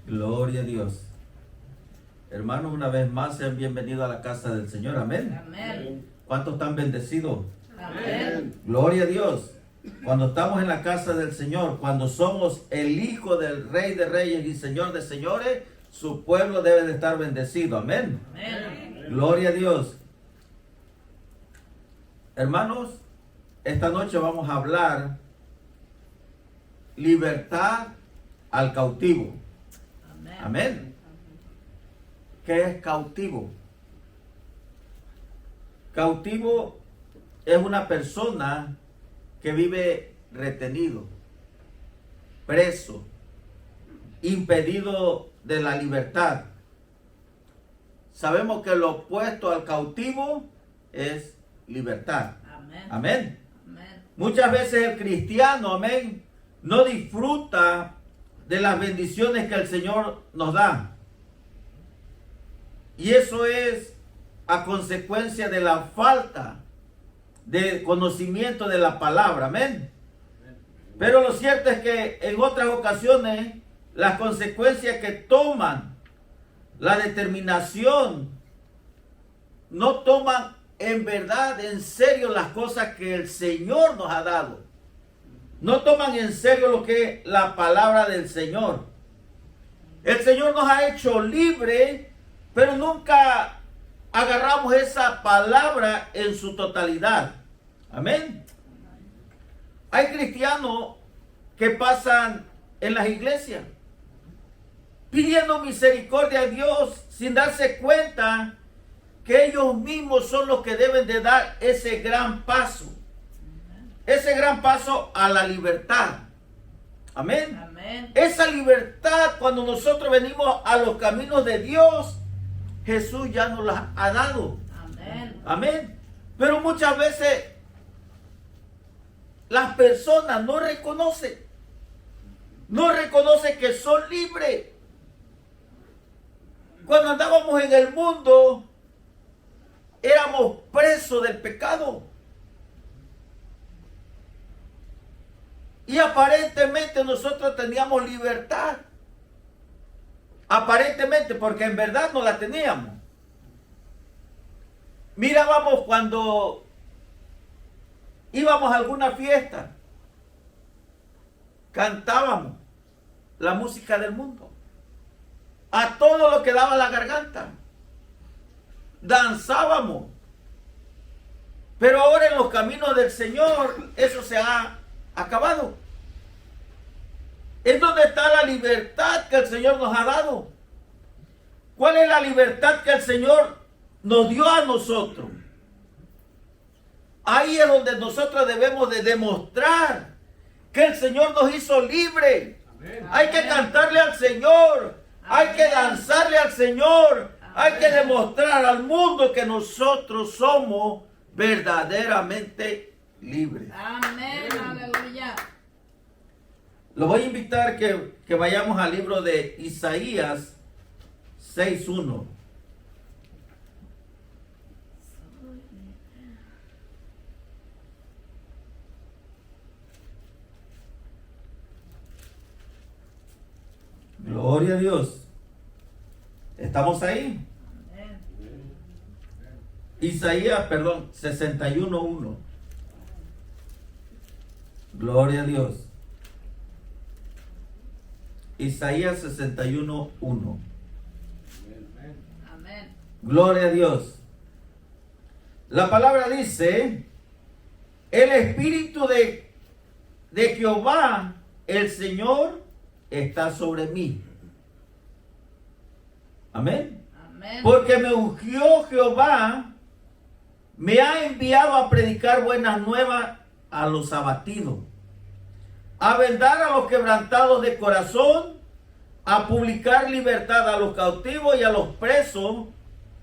Gloria a Dios. Hermanos, una vez más sean bienvenidos a la casa del Señor. Amén. Amén. ¿Cuántos están bendecidos? Amén. Gloria a Dios. Cuando estamos en la casa del Señor, cuando somos el hijo del Rey de Reyes y Señor de Señores, su pueblo debe de estar bendecido. Amén. Amén. Gloria a Dios. Hermanos, esta noche vamos a hablar libertad al cautivo. Amén. Amén. ¿Qué es cautivo? Cautivo es una persona que vive retenido, preso, impedido de la libertad. Sabemos que lo opuesto al cautivo es libertad. Amén. Amén. Amén. Muchas veces el cristiano, amén, no disfruta de las bendiciones que el Señor nos da. Y eso es a consecuencia de la falta de conocimiento de la palabra. Amén. Pero lo cierto es que en otras ocasiones las consecuencias que toman la determinación no toman en verdad en serio las cosas que el Señor nos ha dado. No toman en serio lo que es la palabra del Señor. El Señor nos ha hecho libre, pero nunca agarramos esa palabra en su totalidad. Amén. Hay cristianos que pasan en las iglesias pidiendo misericordia a Dios sin darse cuenta que ellos mismos son los que deben de dar ese gran paso. Ese gran paso a la libertad. Amén. Amén. Esa libertad, cuando nosotros venimos a los caminos de Dios, Jesús ya nos la ha dado. Amén. Amén. Pero muchas veces las personas no reconocen que son libres. Cuando andábamos en el mundo, éramos presos del pecado. Y aparentemente nosotros teníamos libertad. Aparentemente, porque en verdad no la teníamos. Mirábamos cuando íbamos a alguna fiesta, cantábamos la música del mundo, a todo lo que daba la garganta, danzábamos. Pero ahora en los caminos del Señor eso se ha acabado. ¿En dónde está la libertad que el Señor nos ha dado? ¿Cuál es la libertad que el Señor nos dio a nosotros? Ahí es donde nosotros debemos de demostrar que el Señor nos hizo libre. Amén. Hay que cantarle al Señor, hay que danzarle al Señor, hay que demostrar al mundo que nosotros somos verdaderamente libres. Amén. Aleluya. Lo voy a invitar que vayamos al libro de Isaías 6:1. Gloria a Dios. ¿Estamos ahí? Amén. Isaías, 61:1. Gloria a Dios. Isaías 61:1. Amén. Gloria a Dios. La palabra dice: el espíritu de Jehová, el Señor, está sobre mí. Amén. Amén. Porque me ungió Jehová, me ha enviado a predicar buenas nuevas a los abatidos, a vendar a los quebrantados de corazón, a publicar libertad a los cautivos y a los presos,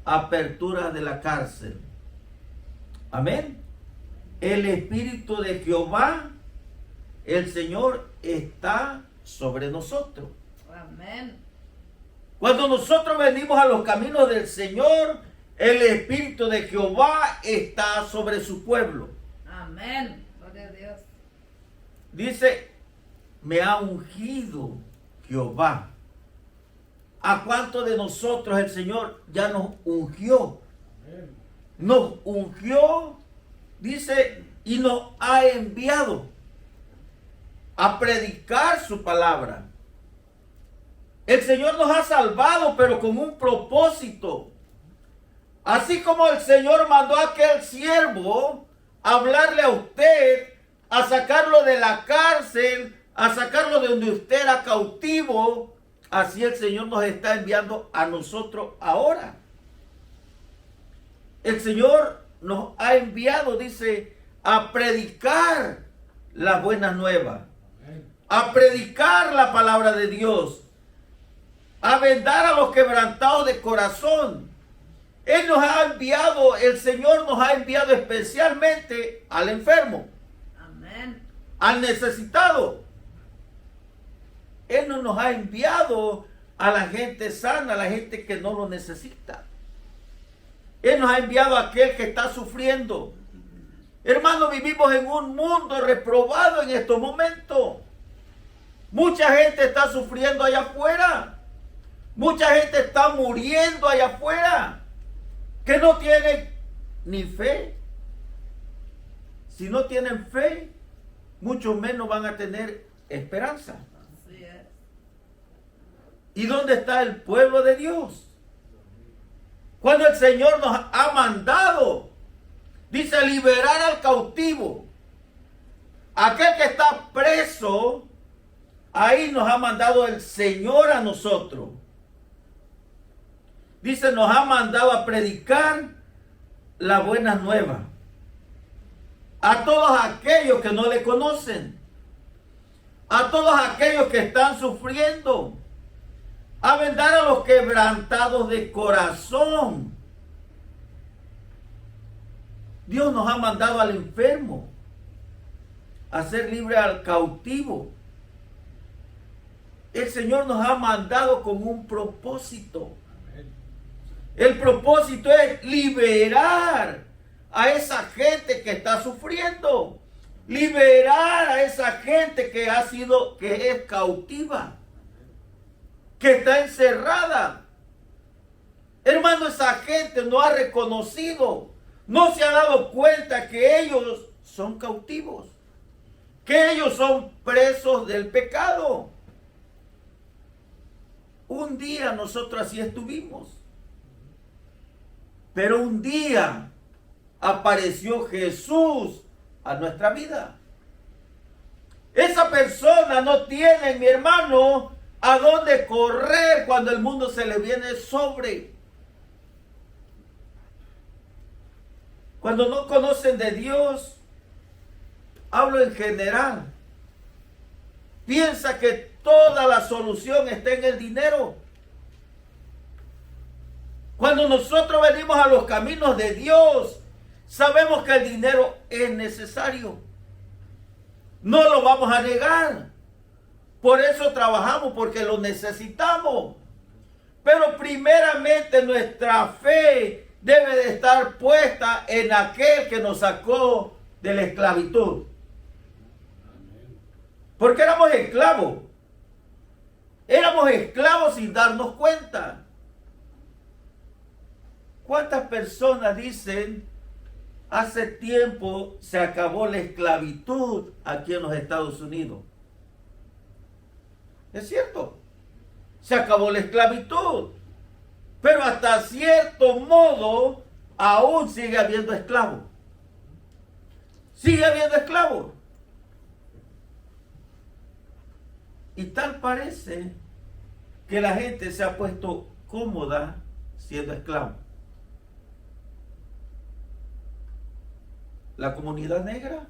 apertura de la cárcel. Amén. El Espíritu de Jehová, el Señor, está sobre nosotros. Amén. Cuando nosotros venimos a los caminos del Señor, el Espíritu de Jehová está sobre su pueblo. Amén. Gloria a Dios. Dice, me ha ungido Jehová. ¿A cuántos de nosotros el Señor ya nos ungió? Nos ungió, dice, y nos ha enviado a predicar su palabra. El Señor nos ha salvado, pero con un propósito. Así como el Señor mandó a aquel siervo a hablarle a usted, a sacarlo de la cárcel, a sacarlo de donde usted era cautivo, así el Señor nos está enviando a nosotros ahora. El Señor nos ha enviado, dice, a predicar las buenas nuevas, a predicar la palabra de Dios, a vendar a los quebrantados de corazón. Él nos ha enviado, el Señor nos ha enviado especialmente al enfermo, Amén. al necesitado. Él no nos ha enviado a la gente sana, a la gente que no lo necesita. Él nos ha enviado a aquel que está sufriendo. Hermanos, vivimos en un mundo reprobado en estos momentos. Mucha gente está sufriendo allá afuera. Mucha gente está muriendo allá afuera. Que no tienen ni fe. Si no tienen fe, mucho menos van a tener esperanza. Así es. ¿Y dónde está el pueblo de Dios? Cuando el Señor nos ha mandado, dice, liberar al cautivo, aquel que está preso, ahí nos ha mandado el Señor a nosotros. Dice, nos ha mandado a predicar las buenas nuevas a todos aquellos que no le conocen, a todos aquellos que están sufriendo, a vendar a los quebrantados de corazón. Dios nos ha mandado al enfermo, a ser libre al cautivo. El Señor nos ha mandado con un propósito. El propósito es liberar a esa gente que está sufriendo, liberar a esa gente que es cautiva, que está encerrada. Hermano, esa gente no ha reconocido, no se ha dado cuenta que ellos son cautivos, que ellos son presos del pecado. Un día nosotros así estuvimos, pero un día apareció Jesús a nuestra vida. Esa persona no tiene, mi hermano, a dónde correr cuando el mundo se le viene sobre. Cuando no conocen de Dios, hablo en general, piensa que toda la solución está en el dinero. Cuando nosotros venimos a los caminos de Dios, sabemos que el dinero es necesario. No lo vamos a negar. Por eso trabajamos, porque lo necesitamos. Pero primeramente nuestra fe debe de estar puesta en aquel que nos sacó de la esclavitud. Porque éramos esclavos. Éramos esclavos sin darnos cuenta. ¿Cuántas personas dicen, hace tiempo se acabó la esclavitud aquí en los Estados Unidos? Es cierto, se acabó la esclavitud, pero hasta cierto modo aún sigue habiendo esclavos. Sigue habiendo esclavos. Y tal parece que la gente se ha puesto cómoda siendo esclavo. La comunidad negra,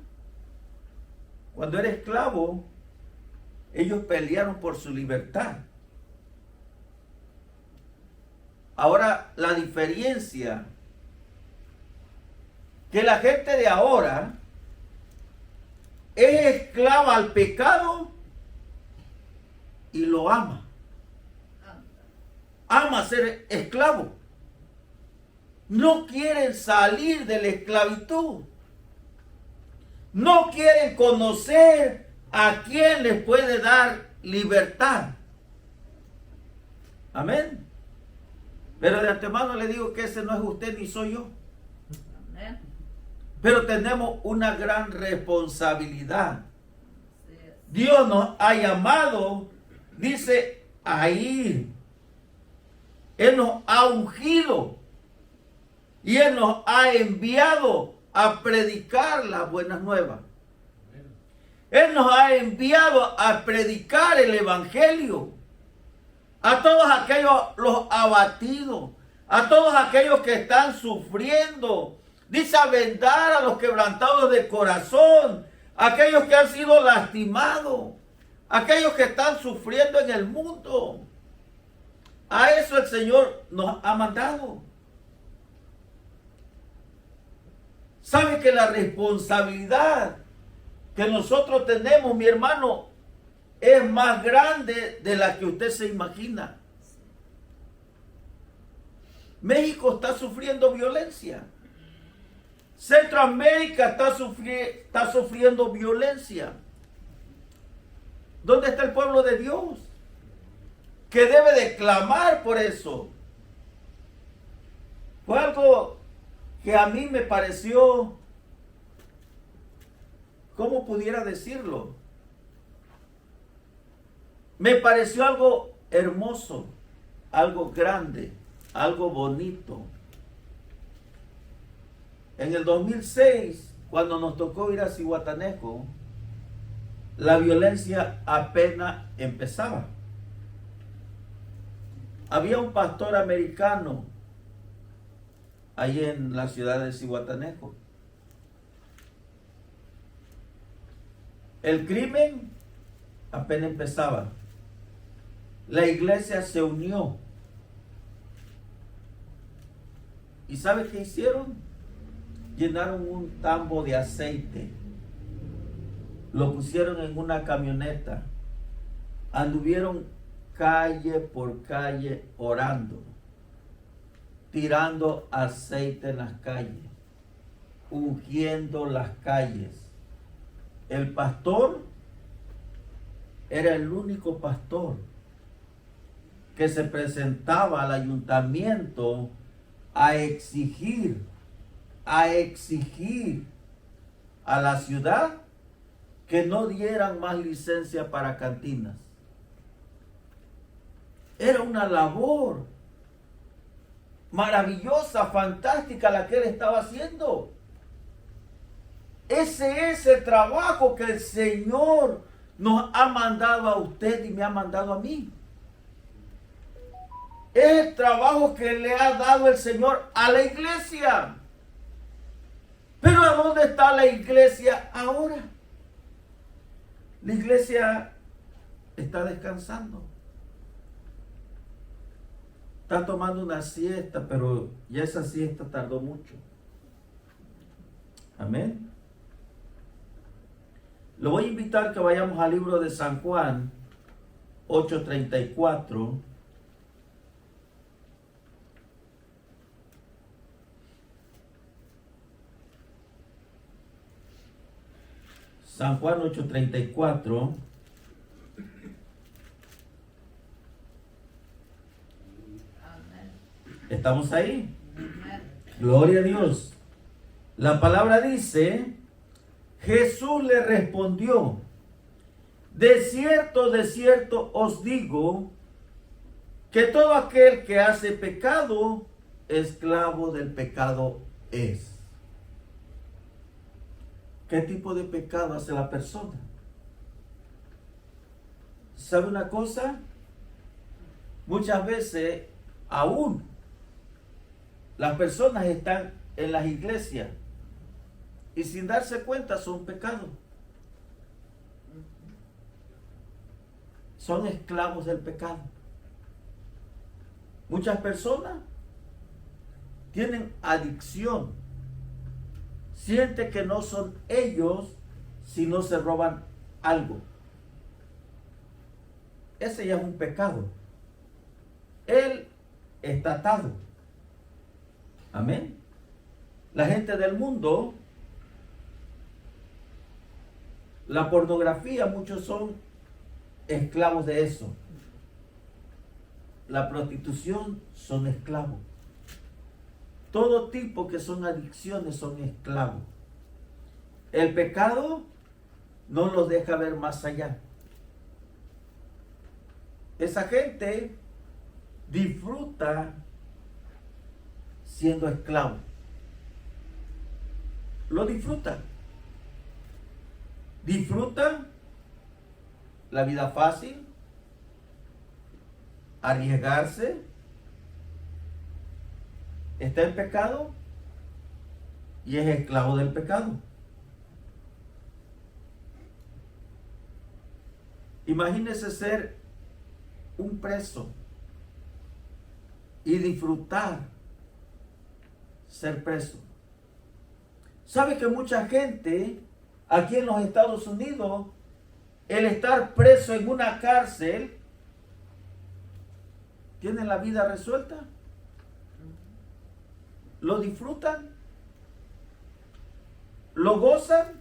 cuando era esclavo, ellos pelearon por su libertad. Ahora, la diferencia, que la gente de ahora es esclava al pecado y lo ama. Ama ser esclavo. No quieren salir de la esclavitud. No quieren conocer a quien les puede dar libertad. Amén. Pero de antemano le digo que ese no es usted ni soy yo. Amen. Pero tenemos una gran responsabilidad. That's it. Dios nos ha llamado, dice, a ir. Él nos ha ungido. Y Él nos ha enviado a predicar las buenas nuevas. Él nos ha enviado a predicar el evangelio a todos aquellos los abatidos, a todos aquellos que están sufriendo. Dice a vendar a los quebrantados de corazón, aquellos que han sido lastimados, aquellos que están sufriendo en el mundo. A eso el Señor nos ha mandado. ¿Sabe que la responsabilidad que nosotros tenemos, mi hermano, es más grande de la que usted se imagina? México está sufriendo violencia. Centroamérica está sufriendo violencia. ¿Dónde está el pueblo de Dios? Que debe de clamar por eso. Fue algo que a mí me pareció, ¿cómo pudiera decirlo? Me pareció algo hermoso, algo grande, algo bonito. En el 2006, cuando nos tocó ir a Zihuatanejo, la violencia apenas empezaba. Había un pastor americano ahí en la ciudad de Zihuatanejo. El crimen apenas empezaba. La iglesia se unió. ¿Y sabe qué hicieron? Llenaron un tambo de aceite. Lo pusieron en una camioneta. Anduvieron calle por calle orando, tirando aceite en las calles, ungiendo las calles. El pastor era el único pastor que se presentaba al ayuntamiento a exigir a la ciudad que no dieran más licencia para cantinas. Era una labor maravillosa, fantástica la que él estaba haciendo. Ese es el trabajo que el Señor nos ha mandado a usted y me ha mandado a mí. Es el trabajo que le ha dado el Señor a la iglesia. Pero ¿a dónde está la iglesia ahora? La iglesia está descansando. Está tomando una siesta, pero ya esa siesta tardó mucho. Amén. Lo voy a invitar que vayamos al libro de San Juan 8:34. San Juan 8:34. Amen. ¿Estamos ahí? Amen. Gloria a Dios. La palabra dice, Jesús le respondió, de cierto os digo, que todo aquel que hace pecado, esclavo del pecado es. ¿Qué tipo de pecado hace la persona? ¿Sabe una cosa? Muchas veces, aún, las personas están en las iglesias y sin darse cuenta son pecados. Son esclavos del pecado. Muchas personas tienen adicción. Siente que no son ellos si no se roban algo. Ese ya es un pecado. Él está atado. Amén. La gente del mundo, la pornografía, muchos son esclavos de eso. la prostitución son esclavos. Todo tipo que son adicciones son esclavos. El pecado no los deja ver más allá. Esa gente disfruta siendo esclavo. Lo disfrutan. Disfrutan la vida fácil, arriesgarse, está en pecado y es esclavo del pecado. Imagínese ser un preso y disfrutar ser preso. ¿Sabe que mucha gente aquí en los Estados Unidos, el estar preso en una cárcel, tienen la vida resuelta? ¿Lo disfrutan? ¿Lo gozan?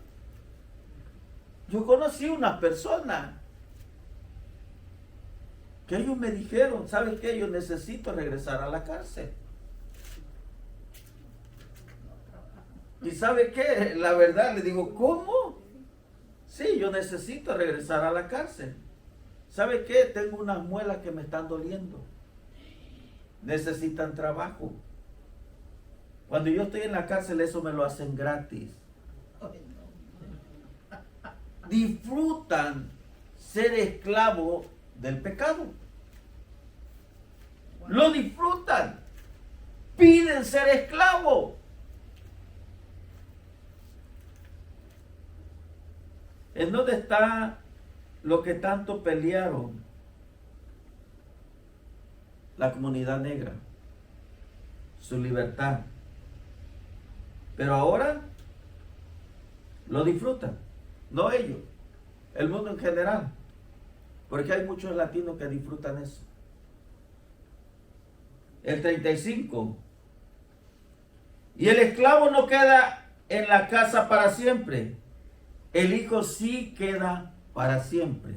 Yo conocí una persona que ellos me dijeron, ¿sabes qué? Yo necesito regresar a la cárcel. ¿Y sabe qué? La verdad, le digo, ¿cómo? Sí, yo necesito regresar a la cárcel. ¿Sabe qué? Tengo unas muelas que me están doliendo. Necesitan trabajo. Cuando yo estoy en la cárcel, eso me lo hacen gratis. Disfrutan ser esclavo del pecado. Lo disfrutan. Piden ser esclavo. ¿En dónde está lo que tanto pelearon la comunidad negra? Su libertad. Pero ahora lo disfrutan. No ellos, el mundo en general. Porque hay muchos latinos que disfrutan eso. El 35. Y el esclavo no queda en la casa para siempre. El hijo sí queda para siempre.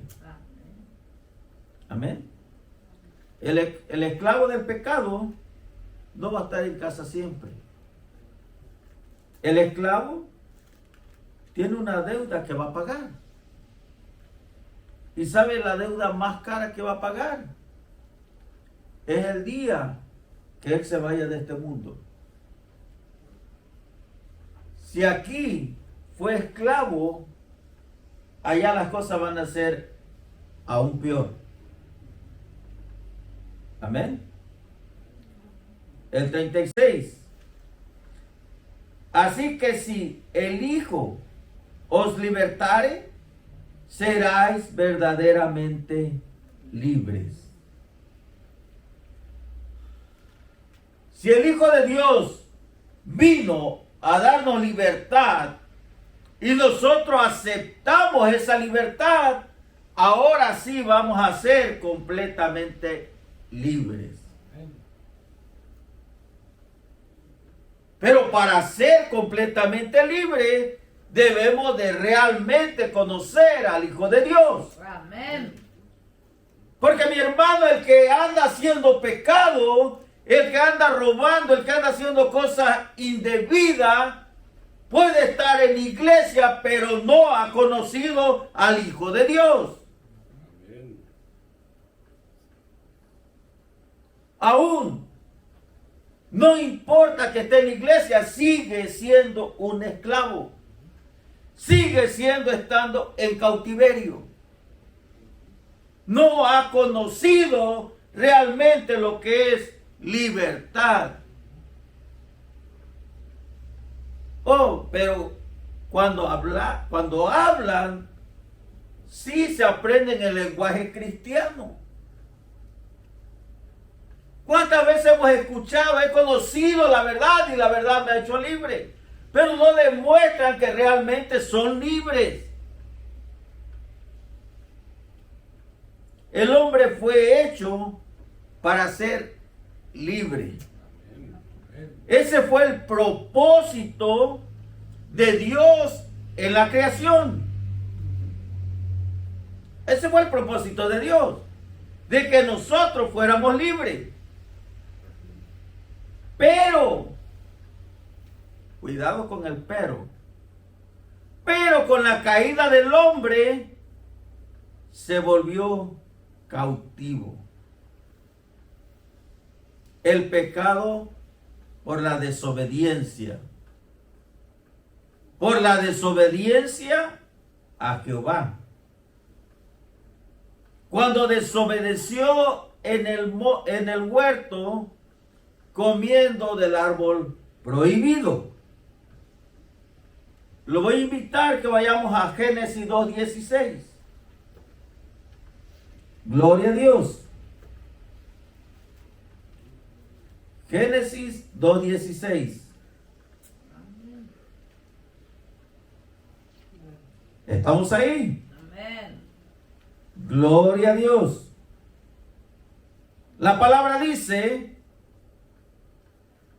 Amén. El esclavo del pecado no va a estar en casa siempre. El esclavo tiene una deuda que va a pagar. ¿Y sabe la deuda más cara que va a pagar? Es el día que él se vaya de este mundo. Si aquí fue esclavo, allá las cosas van a ser aún peor. Amén. El 36. Así que si el Hijo os libertare, seráis verdaderamente libres. Si el Hijo de Dios vino a darnos libertad y nosotros aceptamos esa libertad, ahora sí vamos a ser completamente libres. Pero para ser completamente libres, debemos de realmente conocer al Hijo de Dios. Amén. Porque mi hermano, el que anda haciendo pecado, el que anda robando, el que anda haciendo cosas indebidas, puede estar en la iglesia, pero no ha conocido al Hijo de Dios. Amén. Aún no importa que esté en la iglesia, sigue siendo un esclavo. Sigue estando en cautiverio. No ha conocido realmente lo que es libertad. Oh, pero cuando hablan, sí se aprenden el lenguaje cristiano. ¿Cuántas veces hemos escuchado, he conocido la verdad y la verdad me ha hecho libre? Pero no demuestran que realmente son libres. El hombre fue hecho para ser libre. Ese fue el propósito de Dios en la creación. Ese fue el propósito de Dios. de que nosotros fuéramos libres. Pero, cuidado con el pero con la caída del hombre se volvió cautivo. El pecado por la desobediencia. Por la desobediencia a Jehová. Cuando desobedeció en el huerto, comiendo del árbol prohibido. Lo voy a invitar que vayamos a Génesis 2:16. Gloria a Dios. Génesis 2:16. ¿Estamos ahí? Amén. Gloria a Dios. La palabra dice,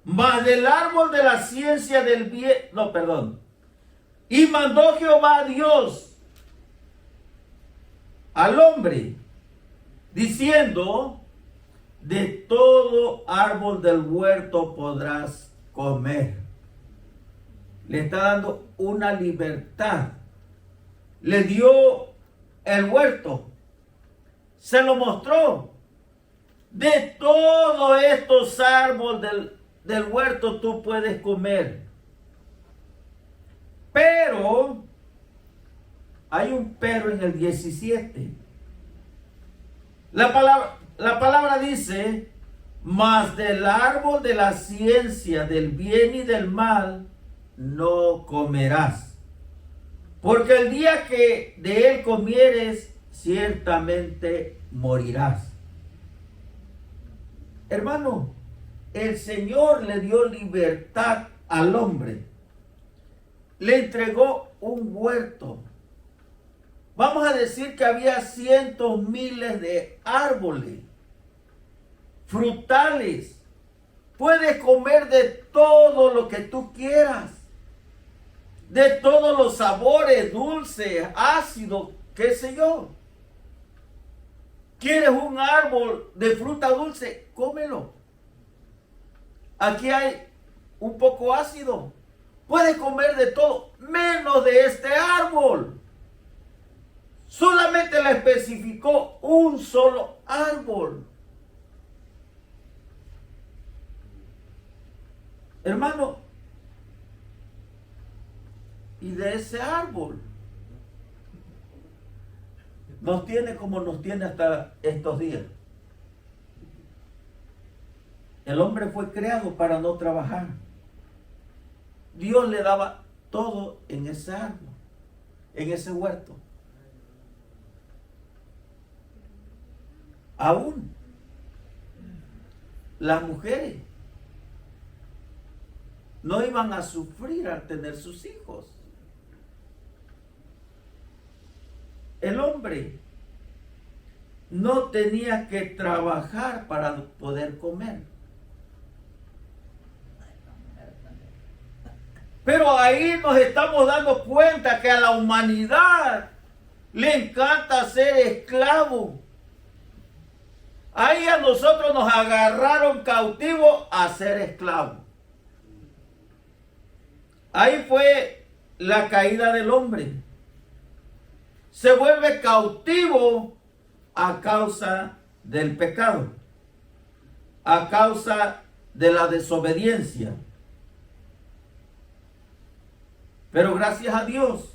mas del árbol de la ciencia del bien, no, perdón. Y mandó Jehová a Dios al hombre, diciendo, de todo árbol del huerto podrás comer. Le está dando una libertad. Le dio el huerto. Se lo mostró. De todos estos árboles del huerto tú puedes comer. Pero hay un pero en el 17. La palabra dice, mas del árbol de la ciencia del bien y del mal no comerás. Porque el día que de él comieres, ciertamente morirás. Hermano, el Señor le dio libertad al hombre. Le entregó un huerto. Vamos a decir que había cientos, miles de árboles, frutales. Puedes comer de todo lo que tú quieras. De todos los sabores, dulces, ácidos, qué sé yo. ¿Quieres un árbol de fruta dulce? Cómelo. Aquí hay un poco ácido. Puedes comer de todo, menos de este árbol. Solamente le especificó un solo árbol. Hermano, y de ese árbol nos tiene como nos tiene hasta estos días. El hombre fue creado para no trabajar. Dios le daba todo en ese árbol, en ese huerto. Aún las mujeres no iban a sufrir al tener sus hijos. El hombre no tenía que trabajar para poder comer. Pero ahí nos estamos dando cuenta que a la humanidad le encanta ser esclavo. Ahí a nosotros nos agarraron cautivos a ser esclavos. Ahí fue la caída del hombre. Se vuelve cautivo a causa del pecado, a causa de la desobediencia. Pero gracias a Dios,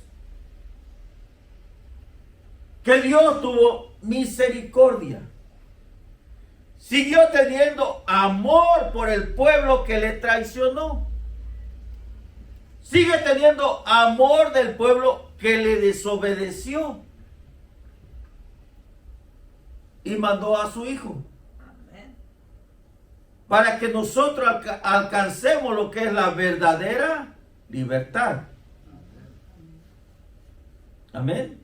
que Dios tuvo misericordia. Siguió teniendo amor por el pueblo que le traicionó. Sigue teniendo amor del pueblo que le desobedeció. Y mandó a su hijo. Amén. Para que nosotros alcancemos lo que es la verdadera libertad. Amén.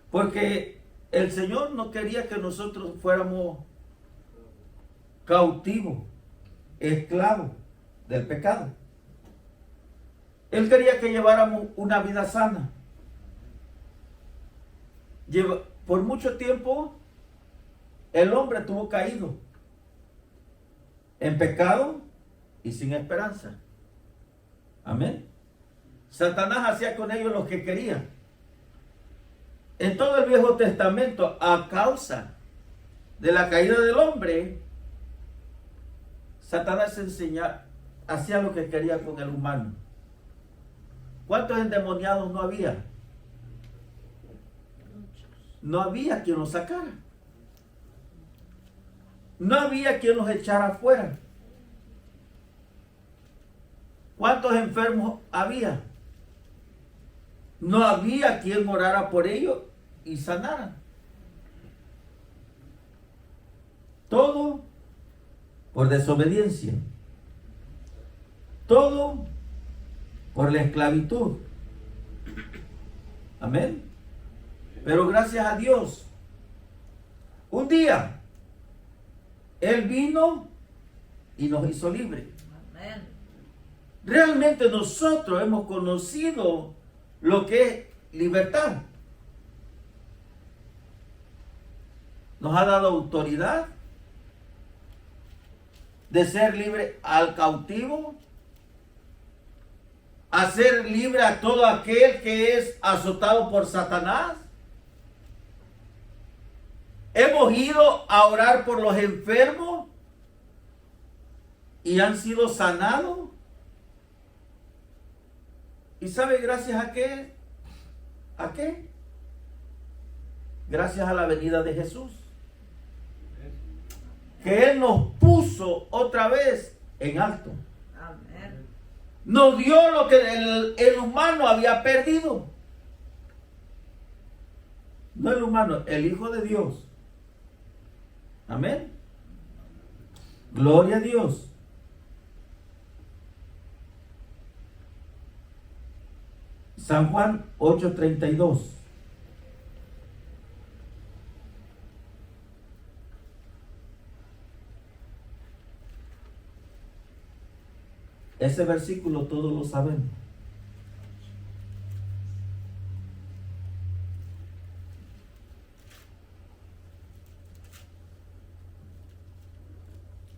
Porque el Señor no quería que nosotros fuéramos cautivos, esclavos del pecado. Él quería que lleváramos una vida sana. Por mucho tiempo el hombre estuvo caído en pecado y sin esperanza. Amén. Satanás hacía con ellos lo que quería. En todo el Viejo Testamento, a causa de la caída del hombre, Satanás hacía lo que quería con el humano. ¿Cuántos endemoniados no había? No había quien los sacara. No había quien los echara afuera. ¿Cuántos enfermos había? No había quien orara por ellos y sanara. Todo por desobediencia. Todo por la esclavitud. Amén. Pero gracias a Dios, un día Él vino y nos hizo libres. Amén. Realmente nosotros hemos conocido lo que es libertad. Nos ha dado autoridad de ser libre al cautivo, a ser libre a todo aquel que es azotado por Satanás. Hemos ido a orar por los enfermos y han sido sanados. ¿Y sabe gracias a qué? ¿A qué? Gracias a la venida de Jesús. Que Él nos puso otra vez en alto. Amén. Nos dio lo que el humano había perdido. No el humano, el Hijo de Dios. Amén. Gloria a Dios. San Juan 8:32. Ese versículo todos lo sabemos.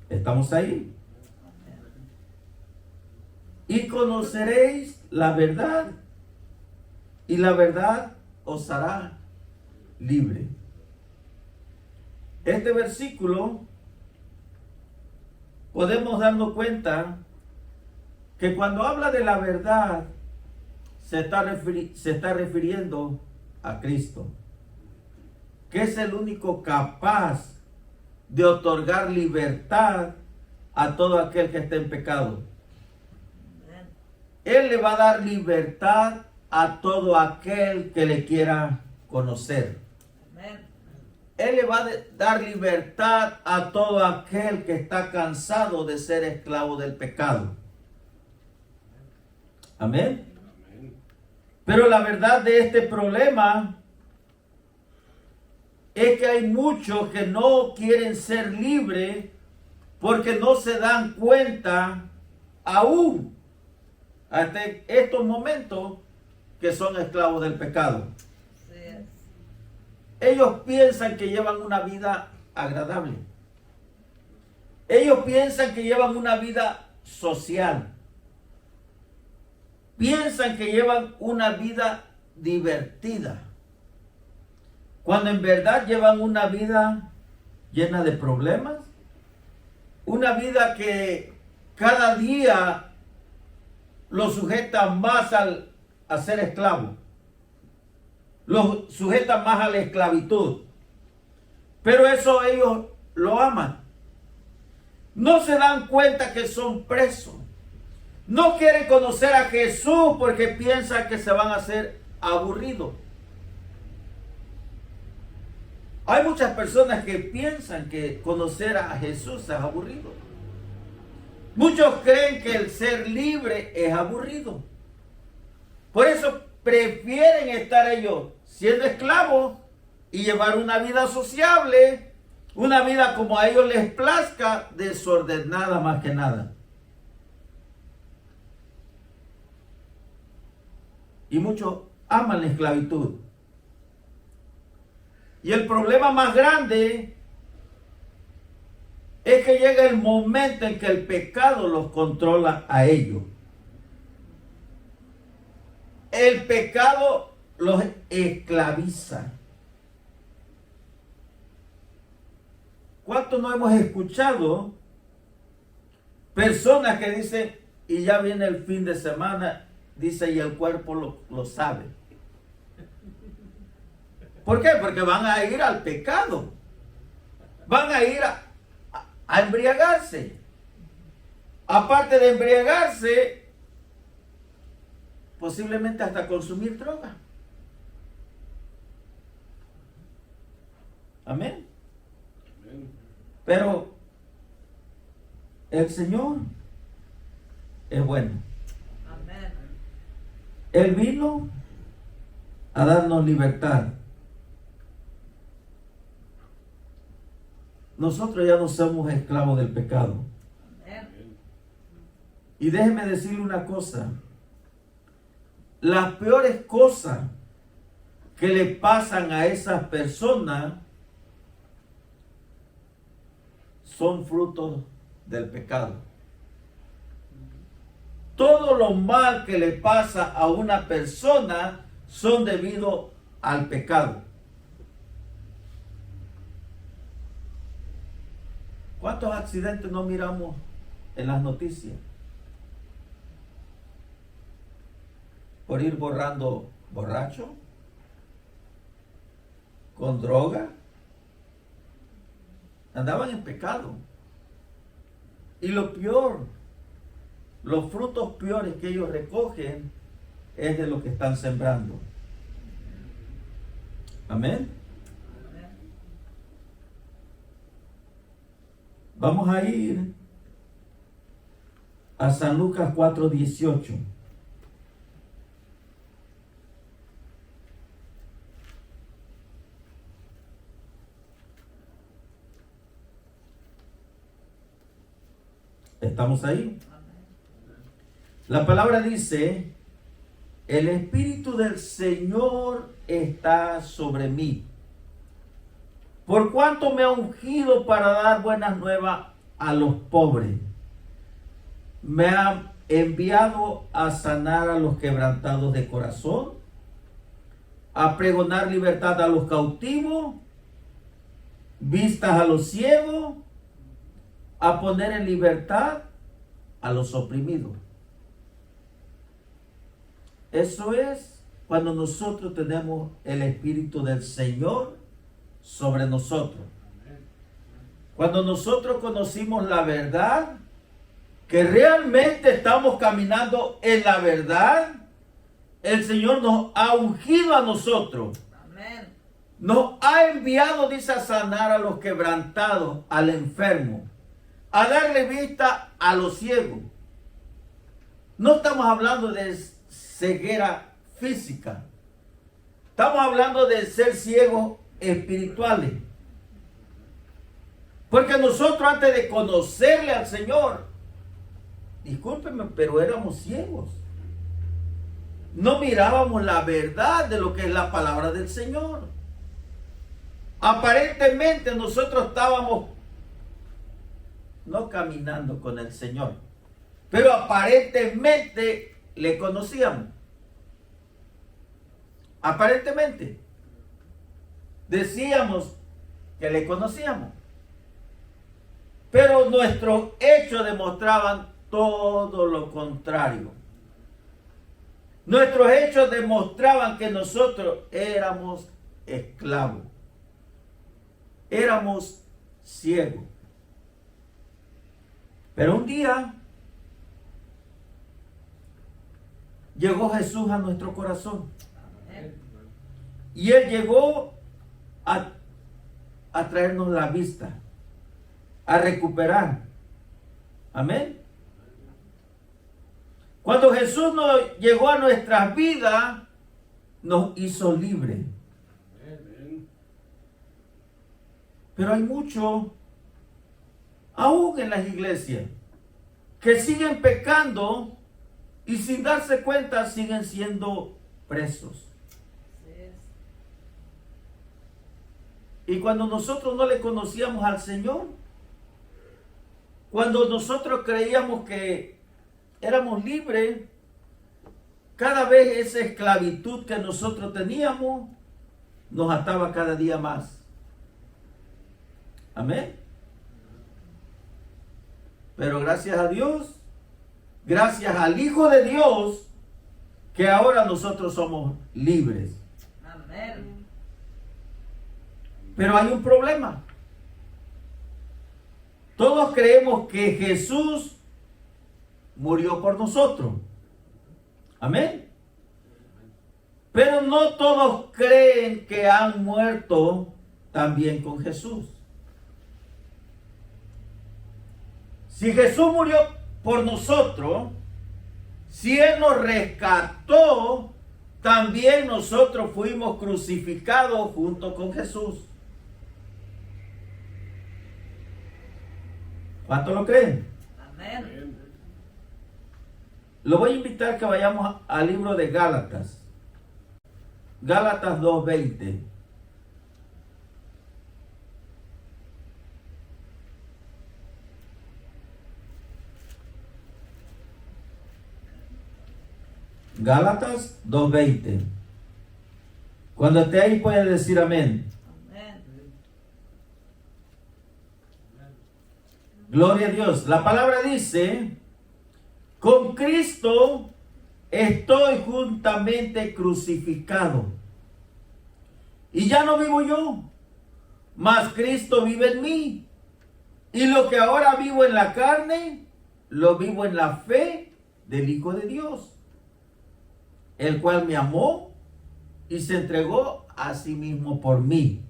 ¿Estamos ahí? Y conoceréis la verdad, y la verdad os hará libre. Este versículo podemos darnos cuenta que cuando habla de la verdad se está refiriendo a Cristo, que es el único capaz de otorgar libertad a todo aquel que esté en pecado. Amén. Él le va a dar libertad a todo aquel que le quiera conocer. Amén. Él le va a dar libertad a todo aquel que está cansado de ser esclavo del pecado. Amén. Pero la verdad de este problema es que hay muchos que no quieren ser libres porque no se dan cuenta aún hasta estos momentos que son esclavos del pecado. Así es. Ellos piensan que llevan una vida agradable. Ellos piensan que llevan una vida social. Piensan que llevan una vida divertida, cuando en verdad llevan una vida llena de problemas, una vida que cada día los sujeta más a ser esclavo, los sujeta más a la esclavitud. Pero eso ellos lo aman. No se dan cuenta que son presos. No quieren conocer a Jesús porque piensan que se van a hacer aburridos. Hay muchas personas que piensan que conocer a Jesús es aburrido. Muchos creen que el ser libre es aburrido. Por eso prefieren estar ellos siendo esclavos y llevar una vida sociable, una vida como a ellos les plazca, desordenada más que nada. Y muchos aman la esclavitud. Y el problema más grande es que llega el momento en que el pecado los controla a ellos. El pecado los esclaviza. ¿Cuántos no hemos escuchado personas que dicen, y ya viene el fin de semana, dice, y el cuerpo lo sabe? ¿Por qué? Porque van a ir al pecado. Van a ir a embriagarse. Aparte de embriagarse, posiblemente hasta consumir droga. Amén. Pero el Señor es bueno. Amén. Él vino a darnos libertad. Nosotros ya no somos esclavos del pecado. Amén. Y déjeme decirle una cosa. Las peores cosas que le pasan a esas personas son frutos del pecado. Todo lo mal que le pasa a una persona son debido al pecado. ¿Cuántos accidentes no miramos en las noticias? Por ir borrando borracho, con droga. Andaban en pecado. Y lo peor, los frutos peores que ellos recogen es de lo que están sembrando. Amén. Vamos a ir a San Lucas 4:18. ¿Estamos ahí? La palabra dice, el Espíritu del Señor está sobre mí, por cuanto me ha ungido para dar buenas nuevas a los pobres. Me ha enviado a sanar a los quebrantados de corazón, a pregonar libertad a los cautivos, vistas a los ciegos, a poner en libertad a los oprimidos. Eso es cuando nosotros tenemos el Espíritu del Señor sobre nosotros. Cuando nosotros conocimos la verdad, que realmente estamos caminando en la verdad, el Señor nos ha ungido a nosotros. Amén. Nos ha enviado, dice, a sanar a los quebrantados, al enfermo, a darle vista a los ciegos. No estamos hablando de ceguera física. Estamos hablando de ser ciegos espirituales. Porque nosotros, antes de conocerle al Señor, discúlpenme, pero éramos ciegos. No mirábamos la verdad de lo que es la palabra del Señor. Aparentemente nosotros estábamos no caminando con el Señor, pero aparentemente le conocíamos. Aparentemente decíamos que le conocíamos, pero nuestros hechos demostraban todo lo contrario. Nuestros hechos demostraban que nosotros éramos esclavos, éramos ciegos. Pero un día llegó Jesús a nuestro corazón. Y Él llegó a traernos la vista, a recuperar. Amén. Cuando Jesús nos llegó a nuestras vidas, nos hizo libres. Pero hay muchos, aún en las iglesias, que siguen pecando y sin darse cuenta siguen siendo presos. Así es. Y cuando nosotros no le conocíamos al Señor, cuando nosotros creíamos que éramos libres, cada vez esa esclavitud que nosotros teníamos nos ataba cada día más. Amén. Pero gracias a Dios, gracias al Hijo de Dios, que ahora nosotros somos libres. Amén. Pero hay un problema. Todos creemos que Jesús murió por nosotros. Amén. Pero no todos creen que han muerto también con Jesús. Si Jesús murió por nosotros, si Él nos rescató, también nosotros fuimos crucificados junto con Jesús. ¿Cuántos lo creen? Amén. Lo voy a invitar que vayamos al libro de Gálatas. Gálatas 2:20. Gálatas 2:20. Cuando esté ahí puede decir amén. Amén. Gloria a Dios. La palabra dice, con Cristo estoy juntamente crucificado. Y ya no vivo yo, mas Cristo vive en mí. Y lo que ahora vivo en la carne, lo vivo en la fe del Hijo de Dios, el cual me amó y se entregó a sí mismo por mí.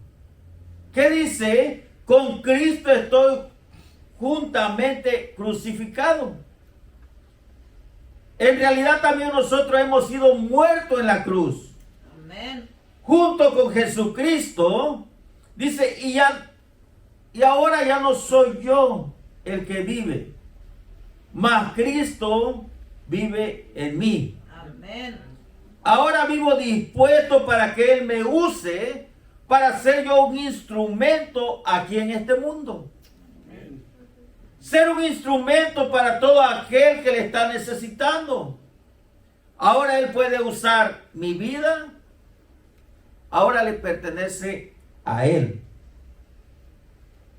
¿Qué dice? Con Cristo estoy juntamente crucificado. En realidad también nosotros hemos sido muertos en la cruz. Amén. Junto con Jesucristo, dice, y ahora ya no soy yo el que vive, mas Cristo vive en mí. Amén. Ahora vivo dispuesto para que Él me use para ser yo un instrumento aquí en este mundo. Ser un instrumento para todo aquel que le está necesitando. Ahora Él puede usar mi vida. Ahora le pertenece a Él.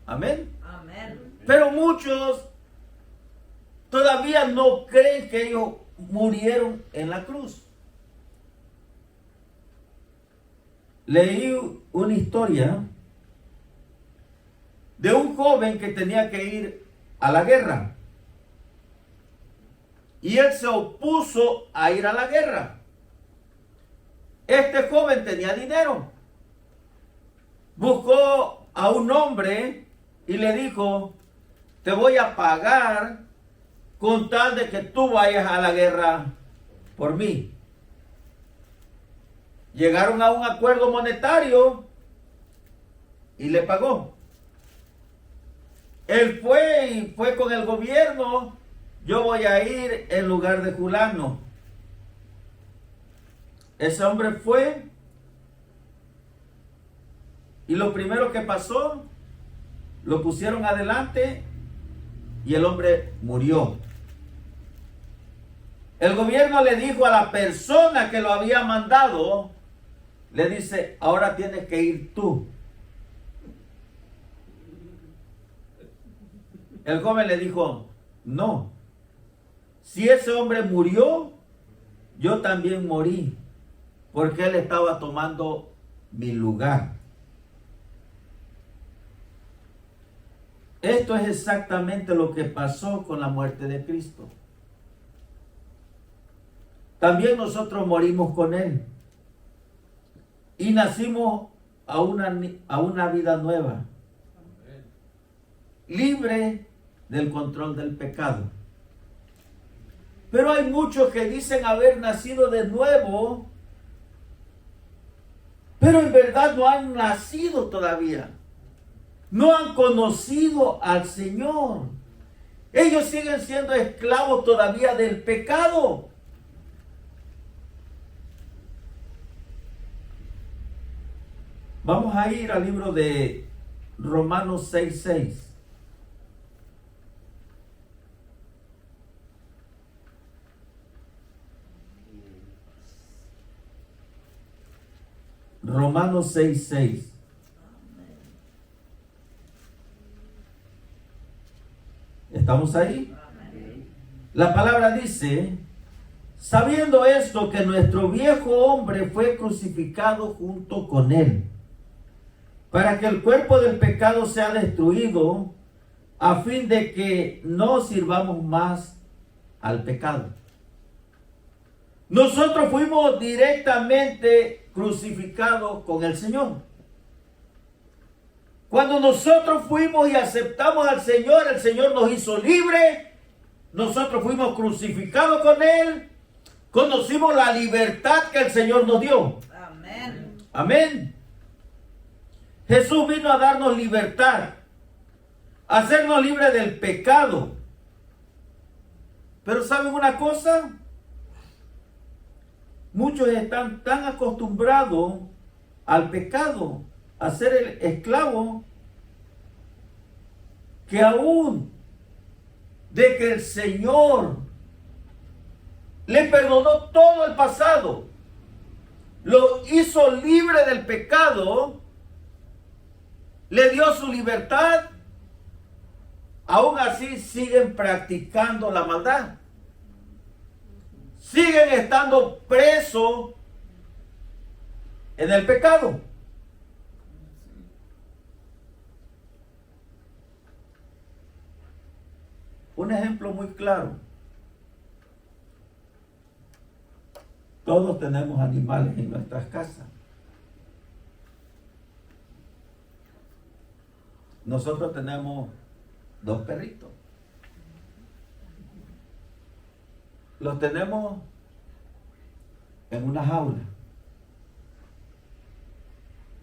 Amén. Amén. Pero muchos todavía no creen que ellos murieron en la cruz. Leí una historia de un joven que tenía que ir a la guerra. Y él se opuso a ir a la guerra. Este joven tenía dinero. Buscó a un hombre y le dijo, te voy a pagar con tal de que tú vayas a la guerra por mí. Llegaron a un acuerdo monetario y le pagó. Él fue con el gobierno, yo voy a ir en lugar de fulano. Ese hombre fue y lo primero que pasó, lo pusieron adelante y el hombre murió. El gobierno le dijo a la persona que lo había mandado, le dice, ahora tienes que ir tú. El joven le dijo, no, si ese hombre murió, yo también morí, porque él estaba tomando mi lugar. Esto es exactamente lo que pasó con la muerte de Cristo. También nosotros morimos con Él. Y nacimos a una vida nueva. Libre del control del pecado. Pero hay muchos que dicen haber nacido de nuevo, pero en verdad no han nacido todavía. No han conocido al Señor. Ellos siguen siendo esclavos todavía del pecado. Vamos a ir al libro de Romanos 6:6. Romanos 6:6. ¿Estamos ahí? La palabra dice, sabiendo esto, que nuestro viejo hombre fue crucificado junto con él, para que el cuerpo del pecado sea destruido, a fin de que no sirvamos más al pecado. Nosotros fuimos directamente crucificados con el Señor. Cuando nosotros fuimos y aceptamos al Señor, el Señor nos hizo libres. Nosotros fuimos crucificados con Él. Conocimos la libertad que el Señor nos dio. Amén. Amén. Jesús vino a darnos libertad, a hacernos libres del pecado. Pero ¿saben una cosa? Muchos están tan acostumbrados al pecado, a ser el esclavo, que aún de que el Señor le perdonó todo el pasado, lo hizo libre del pecado, le dio su libertad, aún así siguen practicando la maldad. Siguen estando presos en el pecado. Un ejemplo muy claro. Todos tenemos animales en nuestras casas. Nosotros tenemos 2 perritos. Los tenemos en una jaula.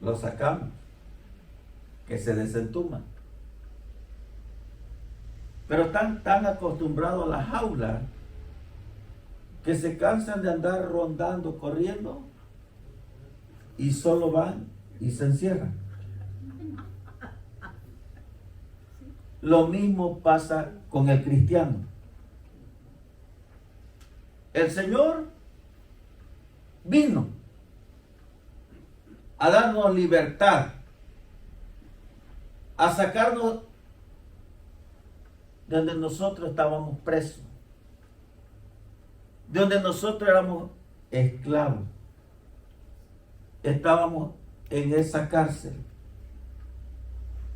Los sacamos, que se desentuman. Pero están tan acostumbrados a la jaula que se cansan de andar rondando, corriendo, y solo van y se encierran. Lo mismo pasa con el cristiano. El Señor vino a darnos libertad, a sacarnos de donde nosotros estábamos presos, de donde nosotros éramos esclavos. Estábamos en esa cárcel.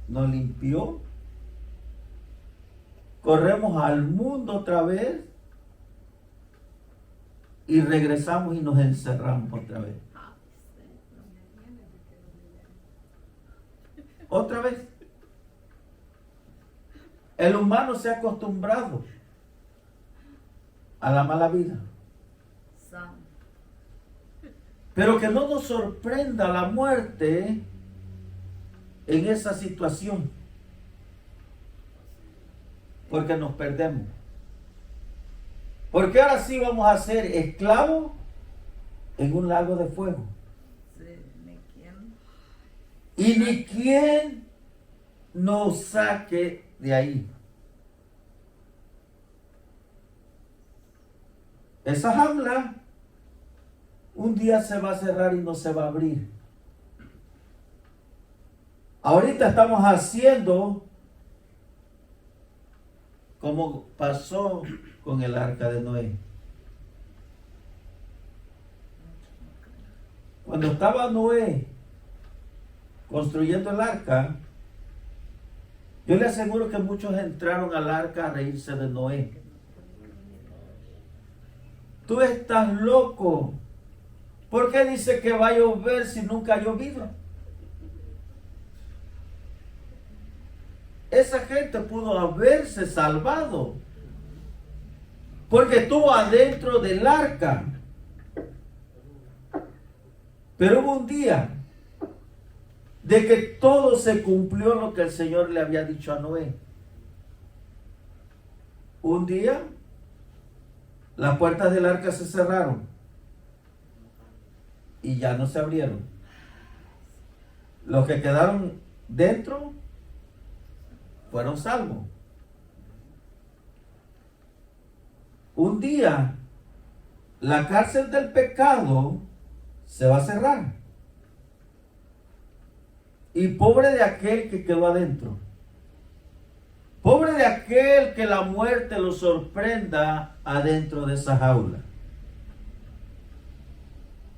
Nos limpió. Corremos al mundo otra vez y regresamos y nos encerramos otra vez. Otra vez. El humano se ha acostumbrado a la mala vida. Pero que no nos sorprenda la muerte en esa situación, porque nos perdemos. Porque ahora sí vamos a ser esclavos en un lago de fuego. Y ni quien nos saque de ahí. Esa jaula un día se va a cerrar y no se va a abrir. Ahorita estamos haciendo como pasó con el arca de Noé. Cuando estaba Noé construyendo el arca, yo le aseguro que muchos entraron al arca a reírse de Noé. Tú estás loco. ¿Por qué dice que va a llover si nunca ha llovido? Esa gente pudo haberse salvado porque estuvo adentro del arca. Pero hubo un día de que todo se cumplió lo que el Señor le había dicho a Noé. Un día las puertas del arca se cerraron y ya no se abrieron. Los que quedaron dentro fueron salvos. Un día la cárcel del pecado se va a cerrar Y pobre de aquel que quedó adentro. Pobre de aquel que la muerte lo sorprenda adentro de esa jaula.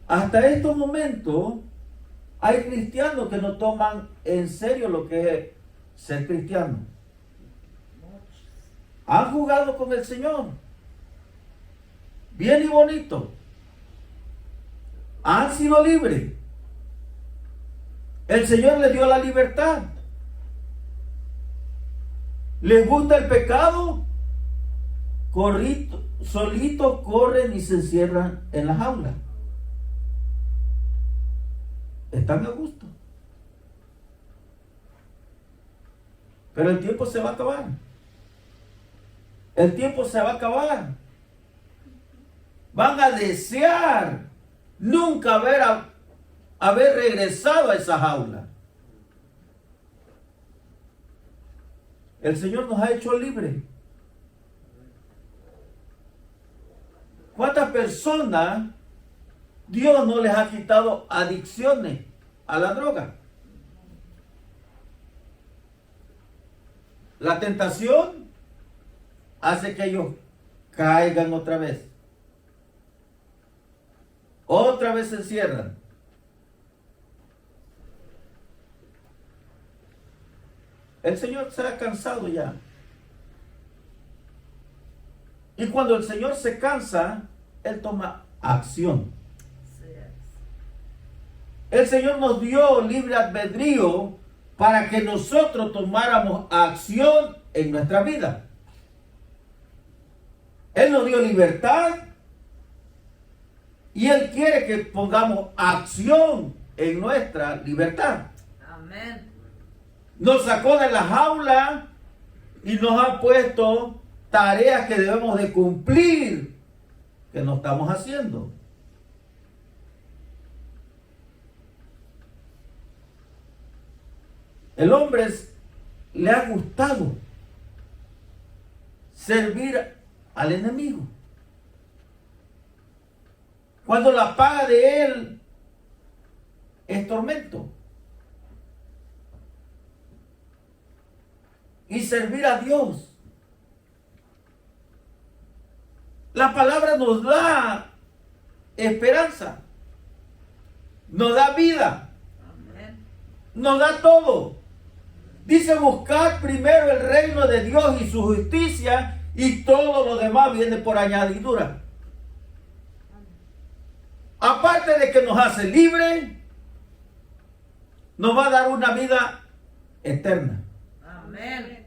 Hasta estos momentos hay cristianos que no toman en serio lo que es ser cristiano. Han jugado con el Señor. Bien y bonito. Han sido libres. El Señor les dio la libertad. ¿Les gusta el pecado? Solitos corren y se encierran en la jaula. Están a gusto. Pero el tiempo se va a acabar. El tiempo se va a acabar. Van a desear nunca haber regresado a esa jaula. El Señor nos ha hecho libres. ¿Cuántas personas Dios no les ha quitado adicciones a la droga? La tentación hace que ellos caigan otra vez. Otra vez se encierran. El Señor se ha cansado ya. Y cuando el Señor se cansa, Él toma acción. El Señor nos dio libre albedrío para que nosotros tomáramos acción en nuestra vida. Él nos dio libertad y Él quiere que pongamos acción en nuestra libertad. Amén. Nos sacó de la jaula y nos ha puesto tareas que debemos de cumplir, que no estamos haciendo. El hombre le ha gustado servir al enemigo. Cuando la paga de él es tormento. Y servir a Dios. La palabra nos da esperanza. Nos da vida. Amén. Nos da todo. Dice: buscar primero el reino de Dios y su justicia, y todo lo demás viene por añadidura. Aparte de que nos hace libres, nos va a dar una vida eterna. Amén.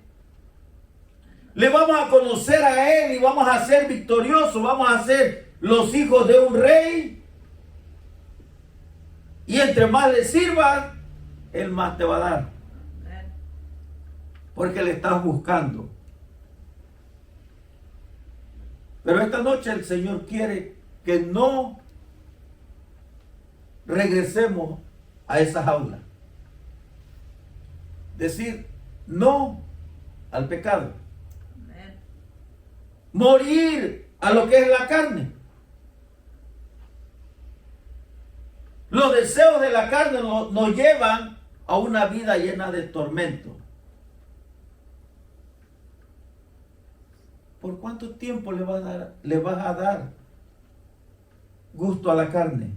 Le vamos a conocer a Él y vamos a ser victoriosos, vamos a ser los hijos de un rey. Y entre más le sirvas, Él más te va a dar. Amén. Porque le estás buscando. Pero esta noche el Señor quiere que no regresemos a esa jaula. Decir no al pecado. Amén. Morir a lo que es la carne. Los deseos de la carne nos llevan a una vida llena de tormento. ¿Por cuánto tiempo le vas a dar gusto a la carne?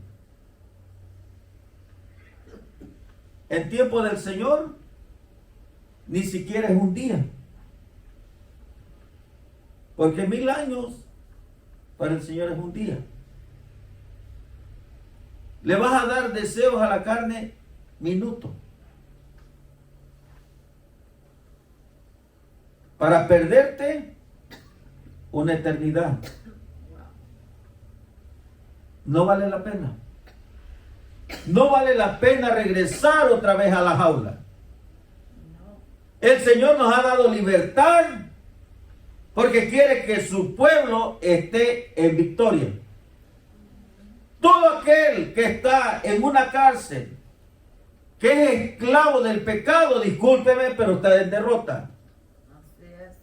En tiempo del Señor, ni siquiera es un día. Porque 1000 años para el Señor es un día. Le vas a dar deseos a la carne minutos. Para perderte una eternidad. No vale la pena. No vale la pena regresar otra vez a la jaula. El Señor nos ha dado libertad porque quiere que su pueblo esté en victoria. Todo aquel que está en una cárcel, que es esclavo del pecado, discúlpeme, pero está en derrota. Así es.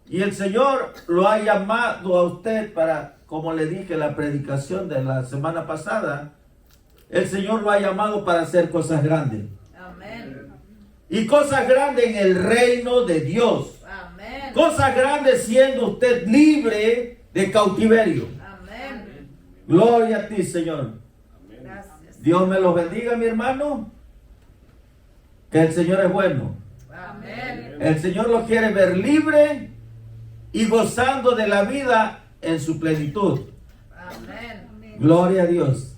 Y el Señor lo ha llamado a usted para, como le dije en la predicación de la semana pasada, el Señor lo ha llamado para hacer cosas grandes. Amén. Y cosas grandes en el reino de Dios. Amén. Cosas grandes siendo usted libre de cautiverio. Amén. Gloria a ti, Señor. Gracias. Dios me los bendiga, mi hermano. Que el Señor es bueno. Amén. El Señor lo quiere ver libre y gozando de la vida en su plenitud. Amén. Gloria a Dios.